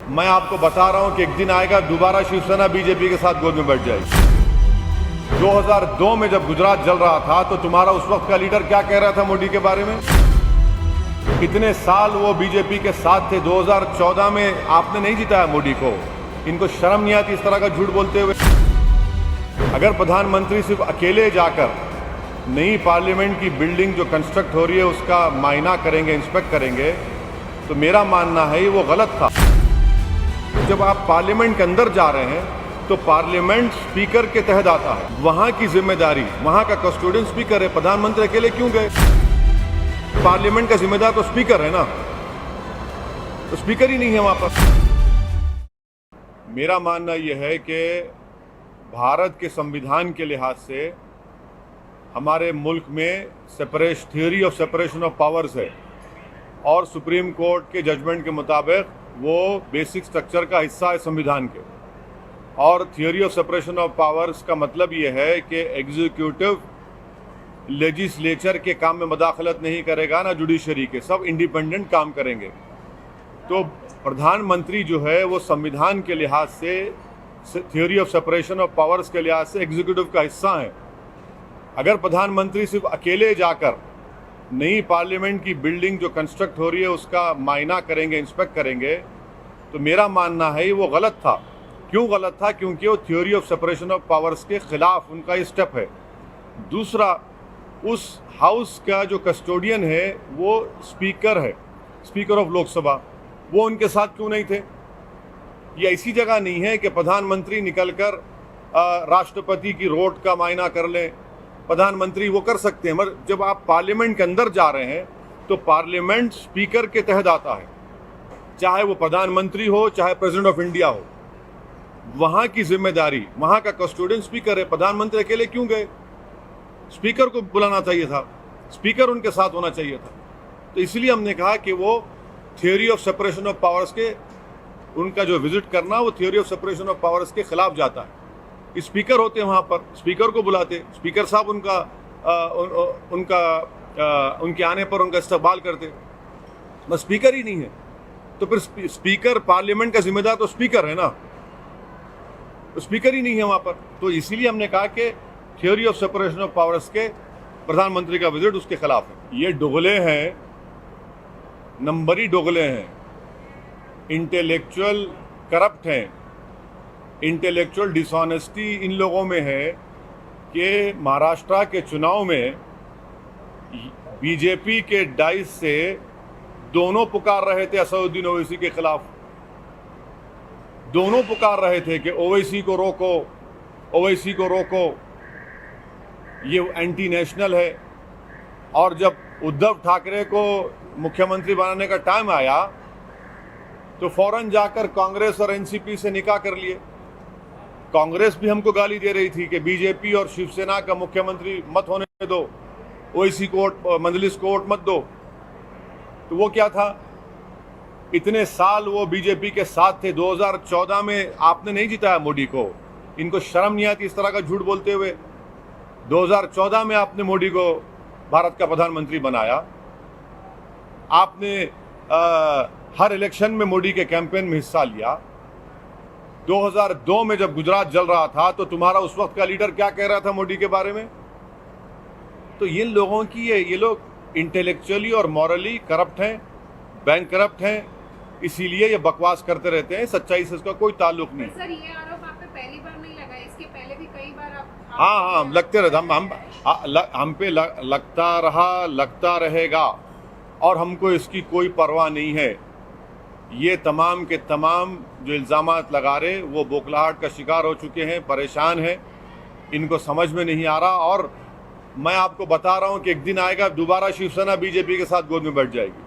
मैं आपको बता रहा हूं कि एक दिन आएगा दोबारा शिवसेना बीजेपी के साथ गोद में बैठ जाएगी। 2002 में जब गुजरात जल रहा था तो तुम्हारा उस वक्त का लीडर क्या कह रहा था मोदी के बारे में? इतने साल वो बीजेपी के साथ थे, 2014 में आपने नहीं जिताया मोदी को। इनको शर्म नहीं आती इस तरह का झूठ बोलते हुए? अगर प्रधानमंत्री सिर्फ अकेले जाकर नई पार्लियामेंट की बिल्डिंग जो कंस्ट्रक्ट हो रही है उसका मायना करेंगे, इंस्पेक्ट करेंगे, तो मेरा मानना है वो गलत था। जब आप पार्लियामेंट के अंदर जा रहे हैं तो पार्लियामेंट स्पीकर के तहत आता है, वहां की जिम्मेदारी, वहां का कस्टोडियन स्पीकर है। प्रधानमंत्री अकेले क्यों गए? पार्लियामेंट का जिम्मेदार तो स्पीकर है ना, तो स्पीकर ही नहीं है वहां पर। मेरा मानना यह है कि भारत के संविधान के लिहाज से हमारे मुल्क में theory of separation of powers है और सुप्रीम कोर्ट के जजमेंट के मुताबिक वो बेसिक स्ट्रक्चर का हिस्सा है संविधान के। और theory of separation of powers का मतलब ये है कि एग्जीक्यूटिव लेजिस्लेचर के काम में मदाखलत नहीं करेगा, ना जुडिशरी के, सब इंडिपेंडेंट काम करेंगे। तो प्रधानमंत्री जो है वो संविधान के लिहाज से, theory of separation of powers के लिहाज से एग्जीक्यूटिव का हिस्सा है। अगर प्रधानमंत्री सिर्फ अकेले जाकर नई पार्लियामेंट की बिल्डिंग जो कंस्ट्रक्ट हो रही है उसका मायना करेंगे, इंस्पेक्ट करेंगे, तो मेरा मानना है वो गलत था। क्यों गलत था? क्योंकि वो theory of separation of powers के खिलाफ उनका ये स्टेप है। दूसरा, उस हाउस का जो कस्टोडियन है वो स्पीकर है, स्पीकर ऑफ लोकसभा, वो उनके साथ क्यों नहीं थे? ये ऐसी जगह नहीं है कि प्रधानमंत्री निकलकर राष्ट्रपति की रोड का मायना कर लें। प्रधानमंत्री वो कर सकते हैं, मगर जब आप पार्लियामेंट के अंदर जा रहे हैं तो पार्लियामेंट स्पीकर के तहत आता है, चाहे वो प्रधानमंत्री हो चाहे प्रेसिडेंट ऑफ इंडिया हो। वहां की जिम्मेदारी, वहां का कस्टोडियन स्पीकर है। प्रधानमंत्री अकेले क्यों गए? स्पीकर को बुलाना चाहिए था, स्पीकर उनके साथ होना चाहिए था। तो इसलिए हमने कहा कि वो theory of separation of powers के, उनका जो विजिट करना वो theory of separation of powers के खिलाफ जाता है। स्पीकर होते वहाँ पर, स्पीकर को बुलाते, स्पीकर साहब उनके आने पर उनका इस्तकबाल करते। बस स्पीकर ही नहीं है तो फिर स्पीकर, पार्लियामेंट का जिम्मेदार तो स्पीकर है ना, तो स्पीकर ही नहीं है वहाँ पर। तो इसीलिए हमने कहा कि theory of separation of powers के प्रधानमंत्री का विजिट उसके खिलाफ है। ये डोगले हैं, नंबरी डोगले हैं, इंटेलेक्चुअल करप्ट हैं। इंटेलेक्चुअल डिसऑनेस्टी इन लोगों में है कि महाराष्ट्र के चुनाव में बीजेपी के डाइस से दोनों पुकार रहे थे असदुद्दीन ओवैसी के खिलाफ। दोनों पुकार रहे थे कि ओवैसी को रोको, ओवैसी को रोको, ये एंटी नेशनल है। और जब उद्धव ठाकरे को मुख्यमंत्री बनाने का टाइम आया तो फौरन जाकर कांग्रेस और एनसीपी से निकाह कर लिए। कांग्रेस भी हमको गाली दे रही थी कि बीजेपी और शिवसेना का मुख्यमंत्री मत होने दो, ओवैसी को मजलिस को वोट मत दो। तो वो क्या था? इतने साल वो बीजेपी के साथ थे, 2014 में आपने नहीं जिताया मोदी को। इनको शर्म नहीं आती इस तरह का झूठ बोलते हुए? 2014 में आपने मोदी को भारत का प्रधानमंत्री बनाया। आपने हर इलेक्शन में मोदी के कैंपेन में हिस्सा लिया। 2002 में जब गुजरात जल रहा था तो तुम्हारा उस वक्त का लीडर क्या कह रहा था मोदी के बारे में? तो ये लोगों की, ये लोग इंटेलेक्चुअली और मॉरली करप्ट हैं, बैंक करप्ट हैं, इसीलिए ये बकवास करते रहते हैं। सच्चाई से इसका कोई ताल्लुक नहीं। सर, ये आरोप आप पे पहली बार नहीं लगा, इसके पहले भी कई बार आप हाँ लगते रहते, हम पे लगता रहा, लगता रहेगा, और हमको इसकी कोई परवाह नहीं है। ये तमाम के तमाम जो इल्ज़ामात लगा रहे वो बौखलाहट का शिकार हो चुके हैं, परेशान हैं, इनको समझ में नहीं आ रहा। और मैं आपको बता रहा हूँ कि एक दिन आएगा दोबारा शिवसेना बीजेपी के साथ गोद में बैठ जाएगी।